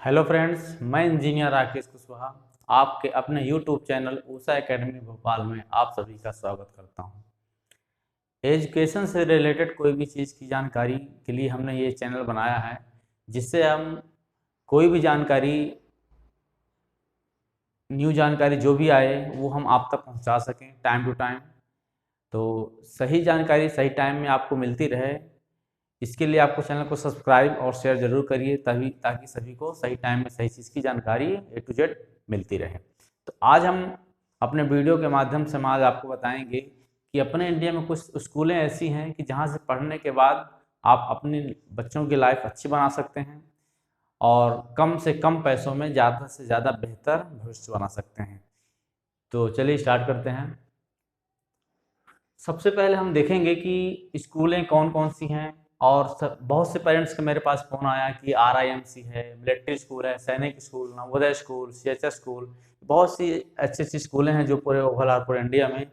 Hello friends, मैं engineer Rakesh Kushwaha आपके अपने YouTube channel Usha academy Bhopal में आप सभी का स्वागत करता हूं। एजुकेशन से रिलेटेड कोई भी चीज़ की जानकारी के लिए हमने ये चैनल बनाया है, जिससे हम कोई भी जानकारी, न्यू जानकारी जो भी आए वो हम आप तक पहुंचा सकें टाइम टू टाइम। तो सही जानकारी सही टाइम में आपको मिलती रहे, इसके लिए आपको चैनल को सब्सक्राइब और शेयर जरूर करिए, तभी ताकि सभी को सही टाइम में सही चीज़ की जानकारी ए टू जेड मिलती रहे। तो आज हम अपने वीडियो के माध्यम से आज आपको बताएंगे कि अपने इंडिया में कुछ स्कूलें ऐसी हैं कि जहाँ से पढ़ने के बाद आप अपने बच्चों की लाइफ अच्छी बना सकते हैं और कम से कम पैसों में ज़्यादा से ज़्यादा बेहतर भविष्य बना सकते हैं। तो चलिए स्टार्ट करते हैं। सबसे पहले हम देखेंगे कि स्कूलें कौन कौन सी हैं। और बहुत से पेरेंट्स के मेरे पास फ़ोन आया कि RIMC है, मिलिट्री स्कूल है, सैनिक school, Navodaya school, CHS school, बहुत सी अच्छी अच्छी स्कूलें हैं जो पूरे ओवरऑल पूरे इंडिया में।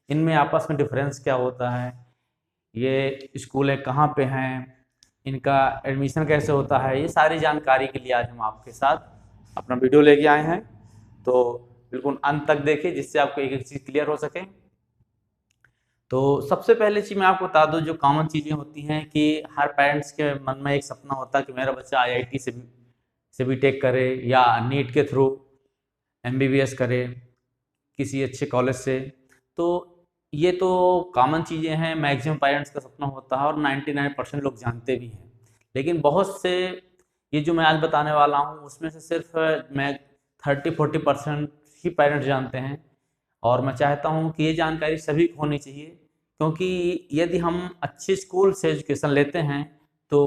इनमें आपस में डिफरेंस क्या होता है, ये स्कूलें कहाँ पे हैं, इनका एडमिशन कैसे होता है, ये सारी जानकारी के लिए आज हम आपके साथ अपना वीडियो लेके आए हैं। तो बिल्कुल अंत तक देखिए, जिससे आपको एक एक चीज़ क्लियर हो सके। तो सबसे पहले चीज़ मैं आपको बता दूं, जो कॉमन चीज़ें होती हैं कि हर पेरेंट्स के मन में एक सपना होता है कि मेरा बच्चा IIT से भी टेक करे या नीट के थ्रू MBBS करे किसी अच्छे कॉलेज से। तो ये तो कॉमन चीज़ें हैं, मैक्सिमम पेरेंट्स का सपना होता है और 99% लोग जानते भी हैं। लेकिन बहुत से, ये जो मैं आज बताने वाला हूँ उसमें से सिर्फ मैं 30-40% ही पेरेंट्स जानते हैं। और मैं चाहता हूँ कि ये जानकारी सभी को होनी चाहिए, क्योंकि यदि हम अच्छे स्कूल से एजुकेशन लेते हैं तो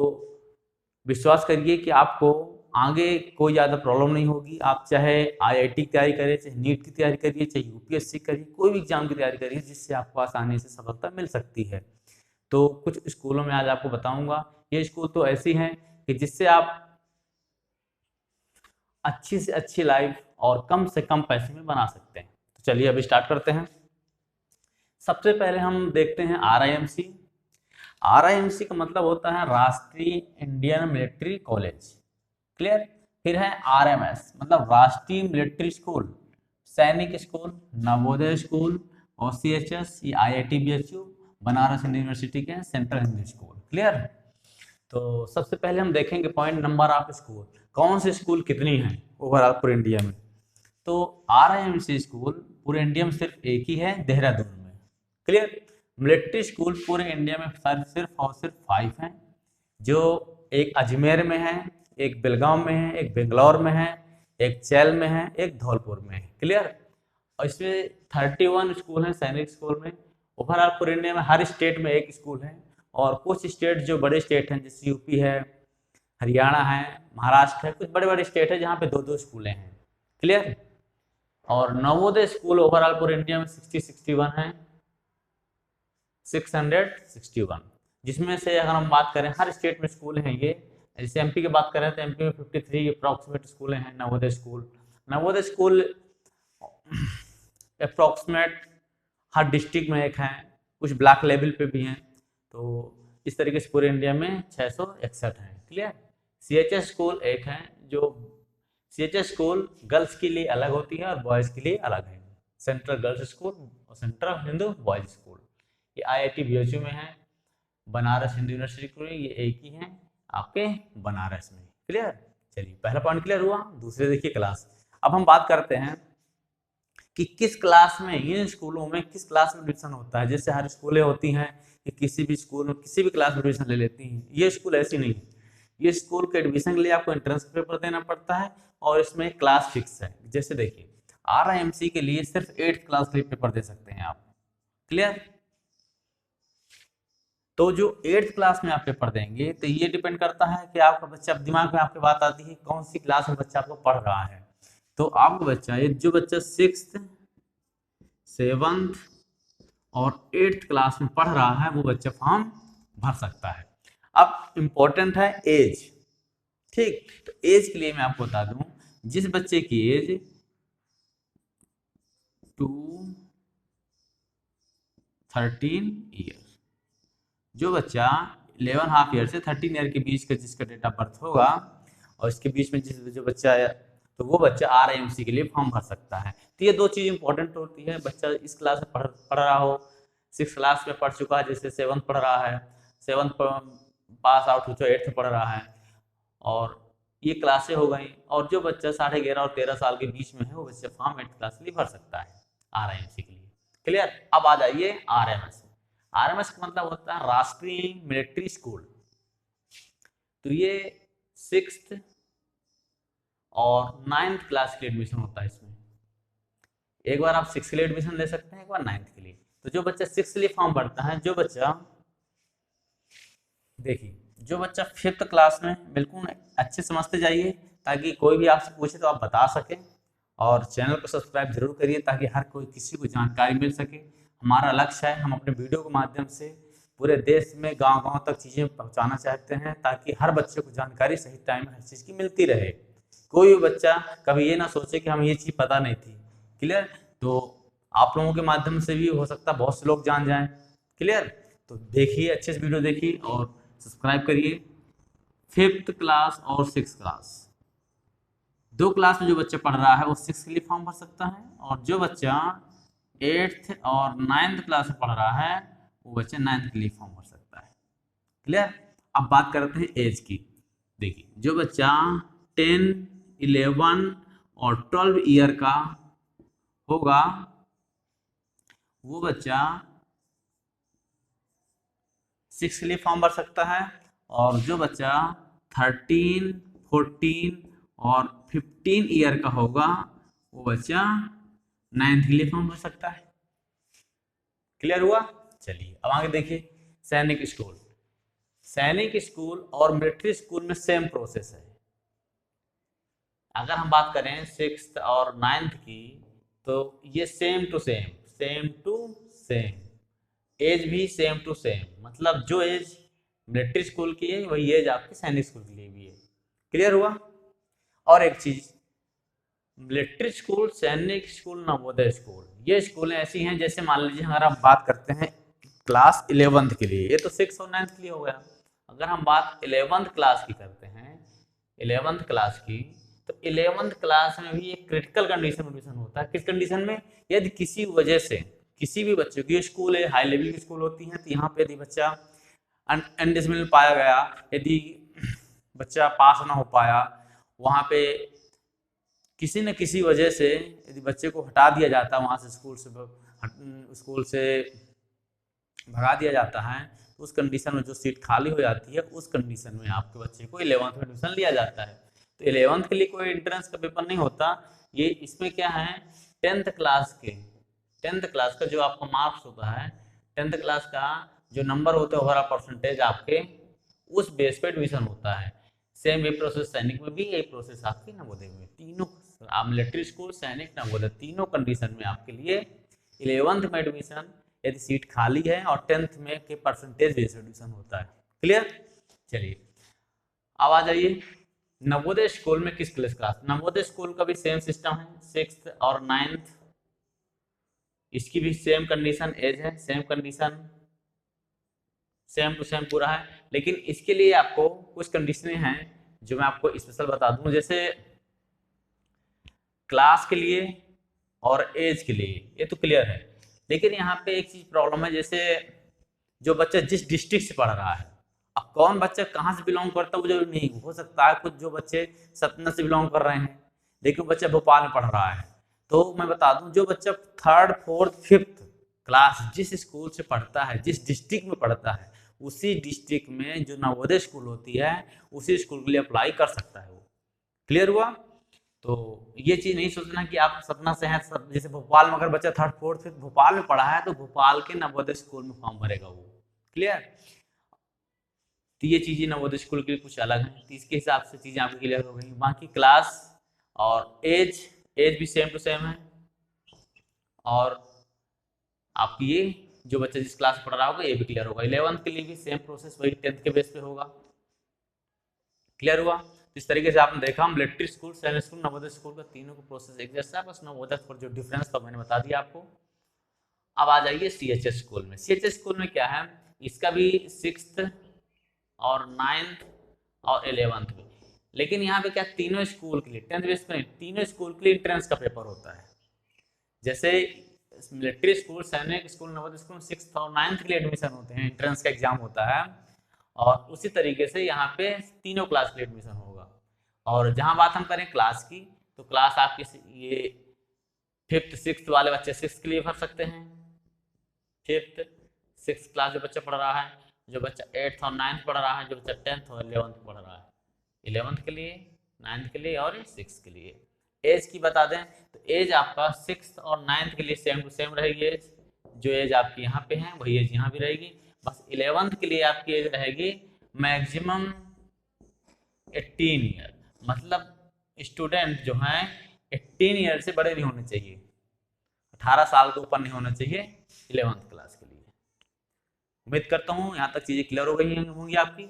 विश्वास करिए कि आपको आगे कोई ज़्यादा प्रॉब्लम नहीं होगी। आप चाहे IIT की तैयारी करें, चाहे नीट की तैयारी करिए, चाहे UPSC करिए, कोई भी एग्जाम की तैयारी करिए जिससे आपको आसानी से सफलता मिल सकती है। तो कुछ स्कूलों में आज आपको बताऊंगा। ये स्कूल तो ऐसी हैं कि जिससे आप अच्छी से अच्छी लाइफ और कम से कम पैसे में बना सकते हैं। तो चलिए अभी स्टार्ट करते हैं। सबसे पहले हम देखते हैं RIMC। RIMC का मतलब होता है राष्ट्रीय इंडियन मिलिट्री कॉलेज। क्लियर। फिर है RMS, मतलब राष्ट्रीय मिलिट्री स्कूल, सैनिक स्कूल, नवोदय स्कूल, और CHS ये IIT BHU, Banaras Hindu university के सेंट्रल हिंदी स्कूल। क्लियर। तो सबसे पहले हम देखेंगे पॉइंट नंबर ऑफ स्कूल, कौन से स्कूल कितनी हैं ओवरऑल पूरे इंडिया में। तो RIMC स्कूल पूरे इंडिया में सिर्फ एक ही है, देहरादून में। क्लियर। मिलिट्री स्कूल पूरे इंडिया में सिर्फ और सिर्फ 5 हैं, जो एक अजमेर में है, एक बेलगांव में है, एक बेंगलौर में है, एक चैल में है, एक धौलपुर में है। क्लियर। और इसमें 31 स्कूल हैं सैनिक स्कूल में। ओवरऑल पूरे इंडिया में हर स्टेट में एक स्कूल है। और कुछ स्टेट जो बड़े स्टेट हैं, जैसे यूपी है, हरियाणा है, महाराष्ट्र है, कुछ बड़े बड़े स्टेट है जहाँ पे 2-2 स्कूलें हैं। क्लियर। और नवोदय स्कूल ओवरऑल पूरे इंडिया में 61 है, 661, जिसमें से अगर हम बात करें हर स्टेट में स्कूल हैं ये। जैसे MP की बात करें तो MP में 53 अप्रॉक्सीमेट स्कूलें हैं Navodaya school. Navodaya school approximate हर डिस्ट्रिक्ट में एक है, कुछ ब्लॉक लेवल पे भी हैं। तो इस तरीके से पूरे इंडिया में 661 हैं। क्लियर। CHS स्कूल एक है, जो CHS स्कूल गर्ल्स के लिए अलग होती है और बॉयज़ के लिए अलग है। सेंट्रल गर्ल्स स्कूल और सेंट्रल हिंदू बॉयज़ स्कूल, ये IIT BHU में है। बनारस हिंदू यूनिवर्सिटी में ये एक ही है आपके बनारस में। क्लियर। चलिए पहला पॉइंट क्लियर हुआ। दूसरे देखिए क्लास। अब हम बात करते हैं कि किस क्लास में, ये स्कूलों में किस क्लास में एडमिशन होता है। जैसे हर स्कूलें होती हैं कि किसी भी स्कूल में किसी भी क्लास में एडमिशन ले लेती हैं, ये स्कूल ऐसी नहीं है। ये स्कूल के एडमिशन के लिए आपको एंट्रेंस पेपर देना पड़ता है और इसमें क्लास फिक्स है। जैसे देखिए RIMC के लिए सिर्फ 8th क्लास के लिए पेपर दे सकते हैं आप। क्लियर। तो जो 8th क्लास में आप पेपर देंगे तो ये डिपेंड करता है कि आपका बच्चा, अब दिमाग में आपकी बात आती है कौन सी क्लास में बच्चा आपको पढ़ रहा है। तो आपका बच्चा, ये जो बच्चा 6th, 7th और 8th क्लास में पढ़ रहा है वो बच्चा फॉर्म भर सकता है। अब इम्पोर्टेंट है एज। ठीक। तो एज के लिए मैं आपको बता दूं, जिस बच्चे की एज 2 13 ईयर, जो बच्चा 11 हाफ ईयर से 13 ईयर के बीच का जिसका डेट ऑफ बर्थ होगा, और इसके बीच में जिस जो बच्चा आया तो वो बच्चा RIMC के लिए फॉर्म भर सकता है। तो ये 2 चीज़ इंपॉर्टेंट होती है। बच्चा इस क्लास में पढ़ रहा हो, 6 क्लास में पढ़ चुका है, जैसे 7th पढ़ रहा है, 7th पास आउट हो चुका, 8th पढ़ रहा है, और ये क्लासें हो गई। और जो बच्चा 11.5 और 13 साल के बीच में है वो बच्चा फॉर्म 8th क्लास के लिए भर सकता है RIMC के लिए। क्लियर। अब आ जाइए RMS। RMS का मतलब होता है राष्ट्रीय मिलिट्री स्कूल। तो ये 6th और 9th क्लास के लिए एडमिशन होता है। इसमें एक बार आप 6th के लिए एडमिशन ले सकते हैं, एक बार 9th के लिए। तो जो बच्चा 6th के लिए फॉर्म भरता है, जो बच्चा देखिए, जो बच्चा 5th क्लास में, बिल्कुल अच्छे समझते जाइए ताकि कोई भी आपसे पूछे तो आप बता सकें, और चैनल को सब्सक्राइब जरूर करिए ताकि हर कोई किसी को जानकारी मिल सके। हमारा लक्ष्य है, हम अपने वीडियो के माध्यम से पूरे देश में गांव-गांव तक चीज़ें पहुंचाना चाहते हैं ताकि हर बच्चे को जानकारी सही टाइम में हर चीज़ की मिलती रहे। कोई भी बच्चा कभी ये ना सोचे कि हमें ये चीज़ पता नहीं थी। क्लियर। तो आप लोगों के माध्यम से भी हो सकता है बहुत से लोग जान जाएं। क्लियर। तो देखिए, अच्छे से वीडियो देखिए और सब्सक्राइब करिए। 5th क्लास और 6th क्लास, 2 क्लास में जो बच्चा पढ़ रहा है वो 6th के लिए फॉर्म भर सकता है, और जो बच्चा 8th और 9th क्लास में पढ़ रहा है वो बच्चा 9th के लिए फॉर्म भर सकता है। क्लियर। अब बात करते हैं एज की। देखिए, जो बच्चा 10, 11 और 12 ईयर का होगा वो बच्चा 6 के लिए फॉर्म भर सकता है, और जो बच्चा 13, 14 और 15 ईयर का होगा वो बच्चा 9th के लिए फॉर्म भर सकता है। क्लियर हुआ। चलिए अब आगे देखिए, सैनिक स्कूल। सैनिक स्कूल और मिलिट्री स्कूल में सेम प्रोसेस है। अगर हम बात करें 6th और 9th की, तो ये सेम टू सेम, एज भी सेम टू सेम, मतलब जो एज मिलिट्री स्कूल की है वही एज आपके सैनिक स्कूल के लिए भी है। क्लियर हुआ। और एक चीज, मिलिट्री स्कूल, सैनिक स्कूल, नवोदय स्कूल, ये स्कूलें ऐसी हैं जैसे मान लीजिए अगर आप बात करते हैं क्लास 11th के लिए, ये तो 6 और 9th के लिए हो गया। अगर हम बात 11th क्लास की करते हैं, 11th क्लास की, तो 11th क्लास में भी एक क्रिटिकल कंडीशन एडमिशन होता है। किस कंडीशन में? यदि किसी वजह से किसी भी बच्चे की, स्कूल है हाई लेवल की स्कूल होती है, तो यहाँ पे यदि बच्चा अनडिसमिल पाया गया, यदि बच्चा पास ना हो पाया, वहाँ पे किसी न किसी वजह से यदि बच्चे को हटा दिया जाता है वहाँ से, स्कूल से भगा दिया जाता है, तो उस कंडीशन में जो सीट खाली हो जाती है, उस कंडीशन में आपके बच्चे को 11th में एडमिशन लिया जाता है। तो 11th के लिए कोई एंट्रेंस का पेपर नहीं होता। ये इसमें क्या है, 10th क्लास का जो आपका मार्क्स होता है, 10th क्लास का जो नंबर होता है, ओवरऑल परसेंटेज आपके, उस बेस पे एडमिशन होता है। सेम ये प्रोसेस सैनिक में भी, यही प्रोसेस आपके नवोदय में, तीनों आप मिलिट्री स्कूल, सैनिक, नवोदय, तीनों कंडीशन में आपके लिए 11th में एडमिशन यदि सीट खाली है और 10th में के परसेंटेज बेस एडमिशन होता है। क्लियर। चलिए अब आ जाइए नवोदय स्कूल में किस क्लास। नवोदय स्कूल का भी सेम सिस्टम है, 6th और 9th, इसकी भी सेम कंडीशन, एज है, same condition, same to same पूरा है। लेकिन इसके लिए आपको कुछ कंडीशनें हैं जो मैं आपको स्पेशल बता दूं, जैसे क्लास के लिए और एज के लिए ये तो क्लियर है, लेकिन यहाँ पे एक चीज प्रॉब्लम है, जैसे जो बच्चा जिस डिस्ट्रिक्ट से पढ़ रहा है, अब कौन बच्चा कहाँ से बिलोंग करता है वो जरूरी नहीं हो सकता है। कुछ जो बच्चे सतना से बिलोंग कर रहे हैं लेकिन बच्चा भोपाल में पढ़ रहा है, तो मैं बता दूं जो बच्चा 3rd, 4th, 5th क्लास जिस स्कूल से पढ़ता है, जिस डिस्ट्रिक्ट में पढ़ता है, उसी डिस्ट्रिक्ट में जो नवोदय स्कूल होती है उसी स्कूल के लिए अप्लाई कर सकता है वो। क्लियर हुआ। तो ये चीज नहीं सोचना कि आप सपना से हैं, जैसे भोपाल में अगर बच्चा 3rd, 4th, 5th भोपाल में पढ़ा है तो भोपाल के नवोदय स्कूल में फॉर्म भरेगा वो। क्लियर। तो ये चीजें नवोदय स्कूल के लिए कुछ अलग है, तो इसके हिसाब से चीजें आपकी क्लियर हो गई। बाकी क्लास और एज भी सेम टू सेम है, और आपकी ये जो बच्चा जिस क्लास में पढ़ रहा होगा ये भी क्लियर होगा। 11th के लिए भी सेम प्रोसेस वही 10th के बेस पे होगा। क्लियर हुआ। इस तरीके से आपने देखा मिलिट्री स्कूल, सैनिक स्कूल, नवोदय स्कूल का तीनों का प्रोसेस एक जैसा है, बस नवोदय पर जो डिफरेंस था मैंने बता दिया आपको। अब आ जाइए CHS स्कूल में। CHS स्कूल में क्या है, इसका भी 6th और 9th और 11th में लेकिन यहाँ पे क्या, तीनों स्कूल के लिए, 10th बेस पे नहीं, तीनों स्कूल के लिए एंट्रेंस का पेपर होता है। जैसे मिलिट्री स्कूल, सैनिक स्कूल, नवोदय स्कूल 6th और 9th के लिए एडमिशन होते हैं, एंट्रेंस का एग्जाम होता है, और उसी तरीके से यहाँ पे तीनों क्लास के लिए एडमिशन होगा। और जहाँ बात हम करें क्लास की, तो क्लास आपके ये 5th 6th वाले बच्चे 6th के लिए भर सकते हैं, 5th 6th क्लास जो बच्चा पढ़ रहा है, जो बच्चा 8th और 9th पढ़ रहा है, जो बच्चा 10th और 11th पढ़ रहा है, 11th के लिए, 9th के लिए और 6th के लिए। एज की बता दें तो एज आपका 6th और 9th के लिए सेम टू सेम रहेगी एज, जो एज आपकी यहाँ पे है वही एज यहाँ भी रहेगी। बस 11th के लिए आपकी एज रहेगी मैक्सिमम 18 ईयर, मतलब स्टूडेंट जो हैं 18 ईयर से बड़े नहीं होने चाहिए, 18 साल के ऊपर नहीं होना चाहिए 11th क्लास के लिए। उम्मीद करता हूँ यहाँ तक चीज़ें क्लियर हो गई होंगी आपकी।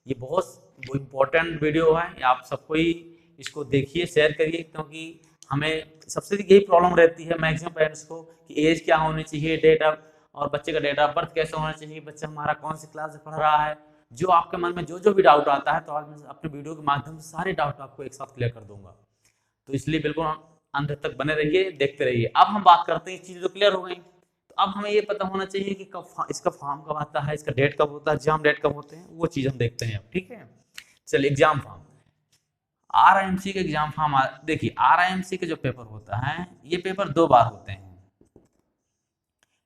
ये बहुत इम्पोर्टेंट वीडियो है, आप सबको ही इसको देखिए, शेयर करिए, क्योंकि हमें सबसे यही प्रॉब्लम रहती है मैक्सिमम पेरेंट्स को कि एज क्या होनी चाहिए, डेट ऑफ, और बच्चे का डेट ऑफ बर्थ कैसे होना चाहिए, बच्चा हमारा कौन सी क्लास में पढ़ रहा है। जो आपके मन में जो भी डाउट आता है, तो आज मैं अपने वीडियो के माध्यम से सारे डाउट आपको एक साथ क्लियर कर दूंगा। तो इसलिए बिल्कुल अंत तक बने रहिए, देखते रहिए। अब हम बात करते हैं, चीज़ें तो क्लियर हो गई, तो अब हमें ये पता होना चाहिए कि कब इसका फॉर्म कब आता है, इसका डेट कब होता है, एग्जाम डेट कब होते हैं, वो चीज़ हम देखते हैं अब। ठीक है, चलिए एग्जाम फॉर्म, आरआईएमसी के एग्जाम फॉर्म। देखिए आरआईएमसी के जो पेपर होता है, ये पेपर 2 बार होते हैं।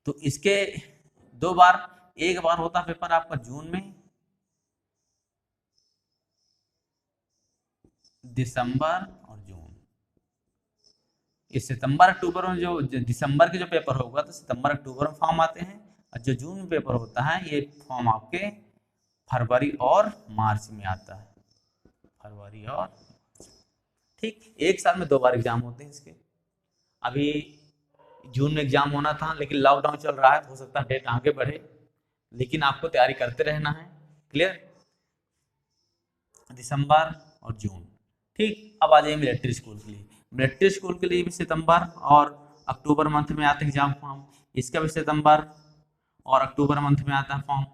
तो इसके 2 बार, एक बार होता है पेपर आपका जून में, दिसंबर और जून। इस सितंबर अक्टूबर में जो दिसंबर के जो पेपर होगा, तो सितंबर अक्टूबर में फॉर्म आते हैं, और जो जून में पेपर होता है, ये फॉर्म आपके फरवरी और मार्च में आता है, फरवरी और, ठीक, एक साल में 2 बार एग्जाम होते हैं इसके। अभी जून में एग्जाम होना था, लेकिन लॉकडाउन चल रहा है, तो हो सकता है डेट आगे बढ़े, लेकिन आपको तैयारी करते रहना है। क्लियर, दिसंबर और जून। ठीक, अब आ जाइए मिलिट्री स्कूल के लिए। मिलिट्री स्कूल के लिए भी सितंबर और अक्टूबर मंथ में आते हैं एग्जाम फॉर्म, इसका भी सितंबर और अक्टूबर मंथ में आता है फॉर्म,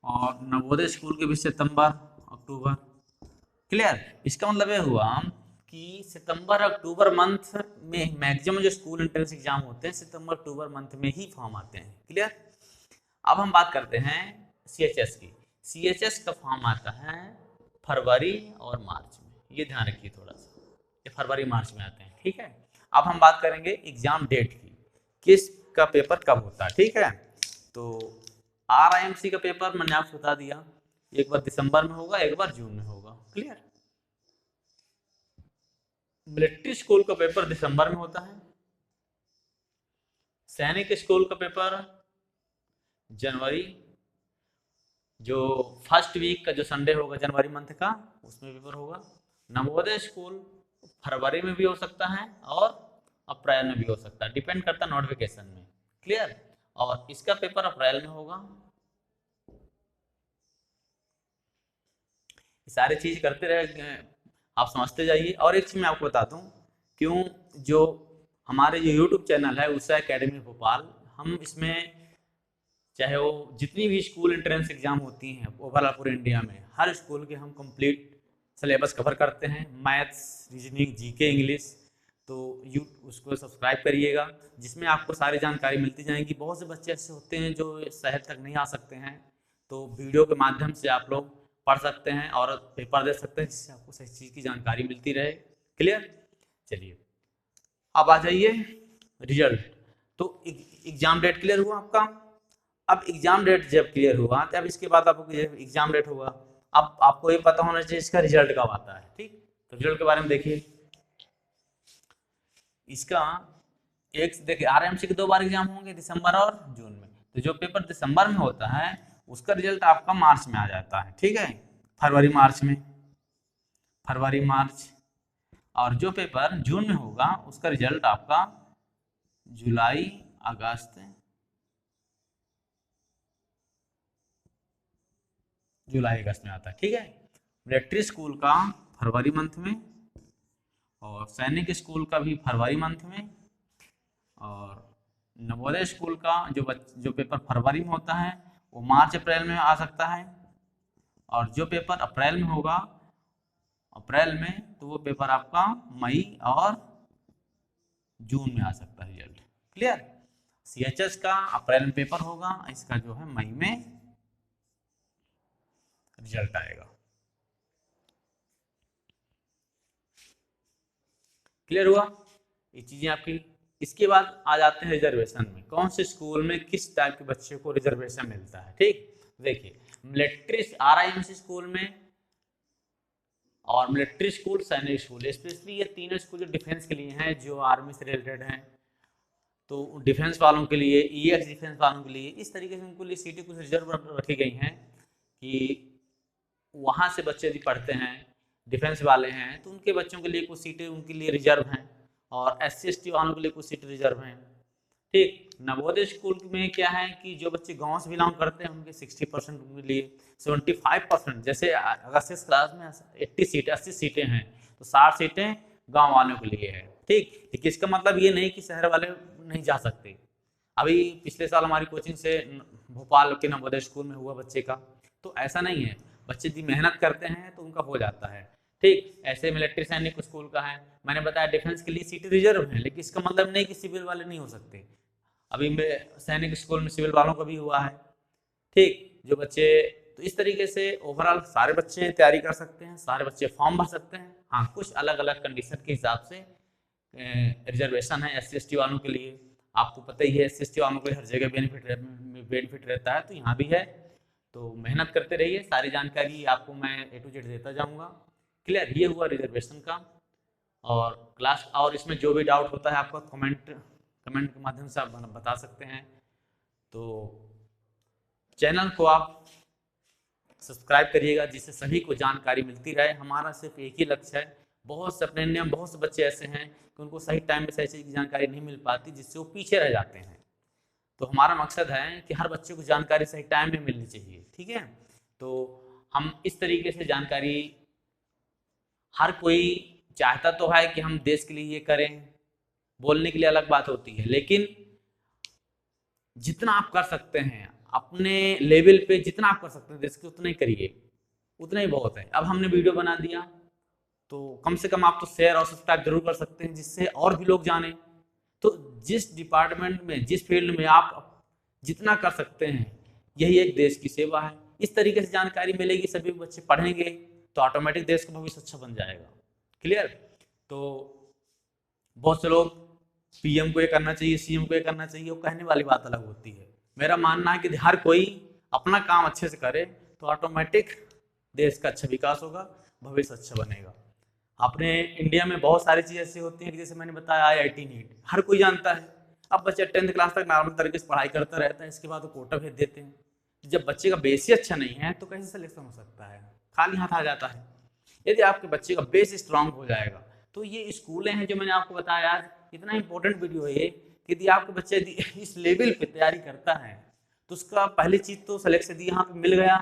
और नवोदय स्कूल के भी सितंबर अक्टूबर। क्लियर, इसका मतलब ये हुआ कि सितंबर अक्टूबर मंथ में मैक्सिमम जो स्कूल एंट्रेंस एग्जाम होते हैं, सितंबर अक्टूबर मंथ में ही फॉर्म आते हैं। क्लियर, अब हम बात करते हैं सीएचएस की। सीएचएस का फॉर्म आता है फरवरी और मार्च में, ये ध्यान रखिए थोड़ा सा, ये फरवरी मार्च में आते हैं। ठीक है, अब हम बात करेंगे एग्जाम डेट की, किस का पेपर कब होता है। ठीक है, तो आरआईएमसी का पेपर मैंने आपको बता दिया, एक बार दिसंबर में होगा, एक बार जून में होगा। क्लियर, मिलिट्री स्कूल का पेपर दिसंबर में होता है, सैनिक स्कूल का पेपर जनवरी, जो फर्स्ट वीक का जो संडे होगा जनवरी मंथ का, उसमें पेपर होगा। नवोदय स्कूल फरवरी में भी हो सकता है और अप्रैल में भी हो सकता है, डिपेंड करता है नोटिफिकेशन में। क्लियर, और इसका पेपर अप्रैल में होगा। सारी चीज करते रहे, आप समझते जाइए। और एक चीज मैं आपको बताता हूँ, क्यों, जो हमारे जो यूट्यूब चैनल है उत्साह एकेडमी भोपाल, हम इसमें चाहे वो जितनी भी स्कूल एंट्रेंस एग्जाम होती हैं ओवरऑल पूरे इंडिया में, हर स्कूल के हम कंप्लीट सिलेबस कवर करते हैं, मैथ्स, रीजनिंग, जीके, इंग्लिश। तो यू उसको सब्सक्राइब करिएगा, जिसमें आपको सारी जानकारी मिलती जाएगी। बहुत से बच्चे ऐसे होते हैं जो शहर तक नहीं आ सकते हैं, तो वीडियो के माध्यम से आप लोग पढ़ सकते हैं और पेपर दे सकते हैं, जिससे आपको सही चीज़ की जानकारी मिलती रहे। क्लियर, चलिए अब आ जाइए रिजल्ट। तो एग्जाम डेट क्लियर हुआ आपका। अब एग्जाम डेट जब क्लियर हुआ, तो अब इसके बाद आपको एग्जाम डेट होगा, अब आपको ये पता होना चाहिए इसका रिजल्ट कब आता है। ठीक, तो रिजल्ट के बारे में देखिए, इसका एक देखिए आरएमसी के 2 बार एग्जाम होंगे, दिसंबर और जून में। तो जो पेपर दिसंबर में होता है उसका रिजल्ट आपका मार्च में आ जाता है। ठीक है, फरवरी मार्च में, फरवरी मार्च। और जो पेपर जून में होगा उसका रिजल्ट आपका जुलाई अगस्त, जुलाई अगस्त में आता है। ठीक है, मिलिट्री स्कूल का फरवरी मंथ में, और सैनिक स्कूल का भी फरवरी मंथ में, और नवोदय स्कूल का जो पेपर फरवरी में होता है वो मार्च अप्रैल में आ सकता है, और जो पेपर अप्रैल में होगा अप्रैल में, तो वो पेपर आपका मई और जून में आ सकता है रिजल्ट। क्लियर। सीएचएस का अप्रैल में पेपर होगा, इसका जो है मई में रिजल्ट आएगा। क्लियर हुआ, ये चीजें आपकी। इसके बाद आ जाते हैं रिजर्वेशन में, कौन से स्कूल में किस टाइप के बच्चे को रिजर्वेशन मिलता है। ठीक, देखिए मिलिट्री आरआईएमसी स्कूल में और मिलिट्री स्कूल, सैनिक स्कूल, स्पेशली ये तीनों स्कूल जो डिफेंस के लिए हैं, जो आर्मी से रिलेटेड हैं, तो डिफेंस वालों के लिए, ईएक्स डिफेंस वालों के लिए इस तरीके से उनके लिए सीटें कुछ रिजर्व रखी गई हैं कि वहाँ से बच्चे यदि पढ़ते हैं, डिफेंस वाले हैं, तो उनके बच्चों के लिए कुछ सीटें उनके लिए रिजर्व हैं, और SC/ST वालोलों के लिए कुछ सीटें रिजर्व हैं। ठीक, नवोदय स्कूल में क्या है कि जो बच्चे गांव से बिलोंग करते हैं उनके 60% उनके लिए, 75%, जैसे अगस्त क्लास में 80 सीटें हैं, तो 60 सीटें गांव वालों के लिए है। ठीक, लेकिन इसका मतलब ये नहीं कि शहर वाले नहीं जा सकते। अभी पिछले साल हमारी कोचिंग से भोपाल के नवोदय स्कूल में हुआ बच्चे का, तो ऐसा नहीं है, बच्चे यदि मेहनत करते हैं तो उनका हो जाता है। ठीक, ऐसे मिलिट्री सैनिक स्कूल का है, मैंने बताया डिफेंस के लिए सीटें रिजर्व हैं, लेकिन इसका मतलब नहीं कि सिविल वाले नहीं हो सकते। अभी सैनिक स्कूल में सिविल वालों का भी हुआ है। ठीक, जो बच्चे, तो इस तरीके से ओवरऑल सारे बच्चे तैयारी कर सकते हैं, सारे बच्चे फॉर्म भर सकते हैं। हाँ, कुछ अलग अलग कंडीशन के हिसाब से रिजर्वेशन है SC/ST वालों के लिए। आपको पता ही है SC/ST वालों को हर जगह बेनिफिट रहता है, तो यहाँ भी है। तो मेहनत करते रहिए, सारी जानकारी आपको मैं A to Z देता जाऊँगा। क्लियर, ये हुआ रिजर्वेशन का। और क्लास, और इसमें जो भी डाउट होता है आपका कमेंट के माध्यम से आप बता सकते हैं। तो चैनल को आप सब्सक्राइब करिएगा, जिससे सभी को जानकारी मिलती रहे। हमारा सिर्फ एक ही लक्ष्य है, बहुत से अपने इंडिया में बहुत से बच्चे ऐसे हैं कि उनको सही टाइम में सही चीज़ की जानकारी नहीं मिल पाती, जिससे वो पीछे रह जाते हैं। तो हमारा मकसद है कि हर बच्चे को जानकारी सही टाइम में मिलनी चाहिए। ठीक है, तो हम इस तरीके से जानकारी, हर कोई चाहता तो है कि हम देश के लिए ये करें, बोलने के लिए अलग बात होती है, लेकिन जितना आप कर सकते हैं अपने लेवल पे, जितना आप कर सकते हैं देश के, उतना ही करिए, उतना ही बहुत है। अब हमने वीडियो बना दिया, तो कम से कम आप तो शेयर और सब्सक्राइब जरूर कर सकते हैं, जिससे और भी लोग जाने। तो जिस डिपार्टमेंट में, जिस फील्ड में आप जितना कर सकते हैं, यही एक देश की सेवा है। इस तरीके से जानकारी मिलेगी, सभी बच्चे पढ़ेंगे, तो ऑटोमेटिक देश का भविष्य अच्छा बन जाएगा। क्लियर। तो बहुत से लोग PM को ये करना चाहिए, CM को ये करना चाहिए, वो कहने वाली बात अलग होती है। मेरा मानना है कि हर कोई अपना काम अच्छे से करे, तो ऑटोमेटिक देश का अच्छा विकास होगा, भविष्य अच्छा बनेगा। अपने इंडिया में बहुत सारी चीज़ें ऐसी होती हैं कि जैसे मैंने बताया IIT नीट हर कोई जानता है। अब बच्चा 10th क्लास तक नॉर्मल तरीके से पढ़ाई करता रहता है, इसके बाद वो कोटा भेज देते हैं। जब बच्चे का बेस ही अच्छा नहीं है तो कैसे सिलेक्शन हो सकता है, खाली हाथ आ जाता है। यदि आपके बच्चे का बेस स्ट्रांग हो जाएगा, तो ये स्कूलें हैं जो मैंने आपको बताया, आज इतना इंपॉर्टेंट वीडियो है ये, कि यदि आपके बच्चे इस लेवल पे तैयारी करता है, तो उसका पहली चीज़ तो सिलेक्शन यदि यहाँ पे मिल गया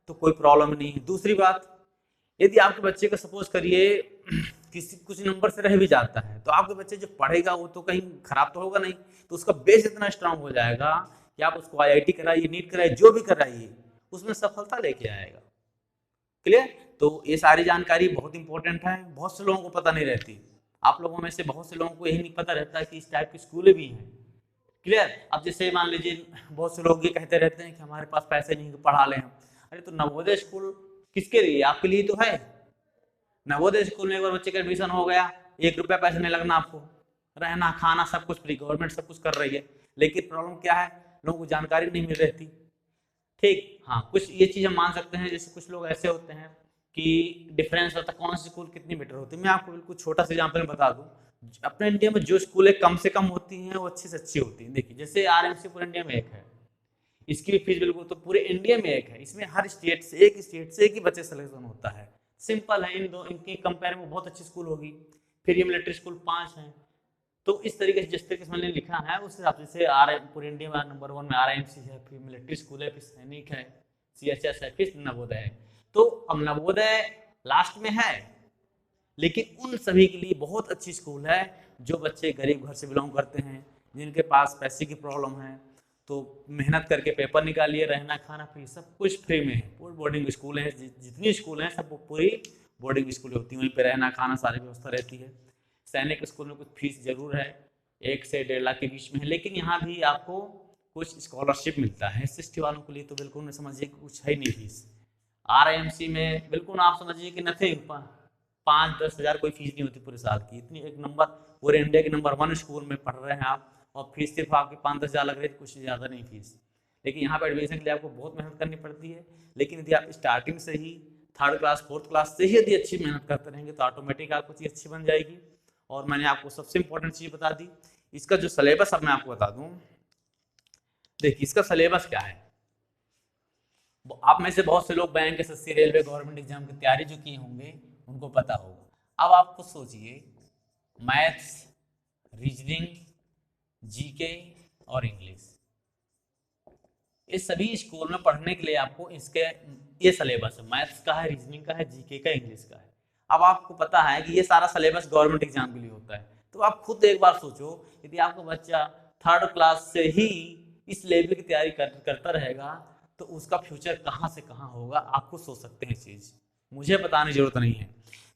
तो कोई प्रॉब्लम नहीं है। दूसरी बात, यदि आपके बच्चे का सपोज करिए किसी कुछ नंबर से रह भी जाता है, तो आपके बच्चे जो पढ़ेगा वो तो कहीं खराब तो होगा नहीं, तो उसका बेस इतना स्ट्रांग हो जाएगा कि आप उसको IIT कराइए, नीट कराइए, जो भी कराइए, उसमें सफलता लेके आएगा। क्लियर। तो ये सारी जानकारी बहुत इंपॉर्टेंट है, बहुत से लोगों को पता नहीं रहती। आप लोगों में से बहुत से लोगों को यही नहीं पता रहता कि इस टाइप की स्कूलें भी हैं। क्लियर। अब जैसे मान लीजिए बहुत से लोग ये कहते रहते हैं कि हमारे पास पैसे नहीं पढ़ा लें हम। अरे तो नवोदय स्कूल किसके लिए, आपके लिए तो है। नवोदय स्कूल में एक बार बच्चे का एडमिशन हो गया, 1 रुपया पैसा नहीं लगना आपको, रहना खाना सब कुछ फ्री, गवर्नमेंट सब कुछ कर रही है। लेकिन प्रॉब्लम क्या है, लोगों को जानकारी नहीं मिल रहती। ठीक, हाँ, कुछ ये चीज़ हम मान सकते हैं, जैसे कुछ लोग ऐसे होते हैं कि डिफरेंस होता है कौन सी स्कूल कितनी बेटर होती है। मैं आपको बिल्कुल छोटा सा एग्जाम्पल बता दूं, अपने इंडिया में जो स्कूलें कम से कम होती हैं वो अच्छी से अच्छी होती हैं। देखिए जैसे RMC पूरे इंडिया में एक है, इसकी भी फीस बिल्कुल तो पूरे इंडिया में एक है, इसमें हर स्टेट से एक ही बच्चे सिलेक्शन होता है। सिंपल है, इनकी कंपेयर में बहुत अच्छी स्कूल होगी। फिर ये मिलिट्री स्कूल 5 हैं। तो इस तरीके से जिस तरीके से मैंने लिखा है उस हिसाब से पूरे इंडिया में नंबर 1 में RIMC है, फिर मिलिट्री स्कूल है, फिर सैनिक है, CHS है, फिर नवोदय है। तो अब नवोदय लास्ट में है, लेकिन उन सभी के लिए बहुत अच्छी स्कूल है जो बच्चे गरीब घर से बिलोंग करते हैं, जिनके पास पैसे की प्रॉब्लम है, तो मेहनत करके पेपर निकालिए, रहना खाना फ्री, सब कुछ फ्री में है। पूरी बोर्डिंग स्कूल है, जितनी स्कूल हैं सब पूरी बोर्डिंग स्कूल होती हैं, वहीं पे रहना खाना सारी व्यवस्था रहती है। सैनिक स्कूल में कुछ फीस जरूर है, 1 से 1.5 लाख के बीच में है, लेकिन यहाँ भी आपको कुछ स्कॉलरशिप मिलता है। SC वालों के लिए तो बिल्कुल नहीं, समझिए कुछ है नहीं फीस। RIMC में बिल्कुल आप समझिए कि नथिंग, 5-10 हज़ार कोई फीस नहीं होती पूरे साल की। इतनी एक नंबर, पूरे इंडिया के नंबर 1 स्कूल में पढ़ रहे हैं आप, और फीस सिर्फ आपकी 5-10 हज़ार लग रही है, कुछ ज़्यादा नहीं फीस। लेकिन यहाँ पर एडमिशन के लिए आपको बहुत मेहनत करनी पड़ती है। लेकिन यदि आप स्टार्टिंग से ही 3rd क्लास 4th क्लास से ही यदि अच्छी मेहनत करते रहेंगे तो ऑटोमेटिक आपको चीज़ अच्छी बन जाएगी। और मैंने आपको सबसे इंपॉर्टेंट चीज़ बता दी। इसका जो सिलेबस अब मैं आपको बता दूँ, देखिए इसका सिलेबस क्या है। आप में से बहुत से लोग bank, SSC, railway, government exam की तैयारी जो किए होंगे उनको पता होगा। अब आप खुद सोचिए, मैथ्स, रीजनिंग, GK और इंग्लिश, इस सभी स्कूल में पढ़ने के लिए आपको इसके ये सिलेबस है, मैथ्स का है, रीजनिंग का है, GK का, इंग्लिश का है। अब आपको पता है कि ये सारा सिलेबस गवर्नमेंट एग्जाम के लिए होता है, तो आप खुद एक बार सोचो, यदि आपका बच्चा 3rd क्लास से ही इस लेवल की तैयारी करता रहेगा तो उसका फ्यूचर कहाँ से कहाँ होगा, आप खुद सोच सकते हैं। चीज़ मुझे बताने की जरूरत नहीं है।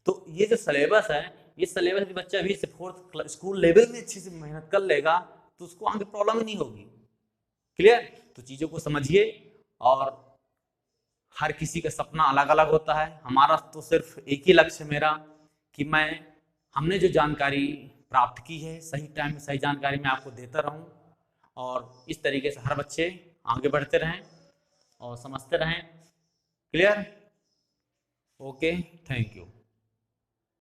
तो ये जो सिलेबस है, ये सिलेबस यदि बच्चा अभी से 4th स्कूल लेवल में अच्छी से मेहनत कर लेगा तो उसको आगे प्रॉब्लम ही नहीं होगी। क्लियर? तो चीज़ों को समझिए। और हर किसी का सपना अलग अलग होता है। हमारा तो सिर्फ एक ही लक्ष्य मेरा कि हमने जो जानकारी प्राप्त की है सही टाइम में सही जानकारी मैं आपको देता रहूं, और इस तरीके से हर बच्चे आगे बढ़ते रहें और समझते रहें। क्लियर? Okay, thank you.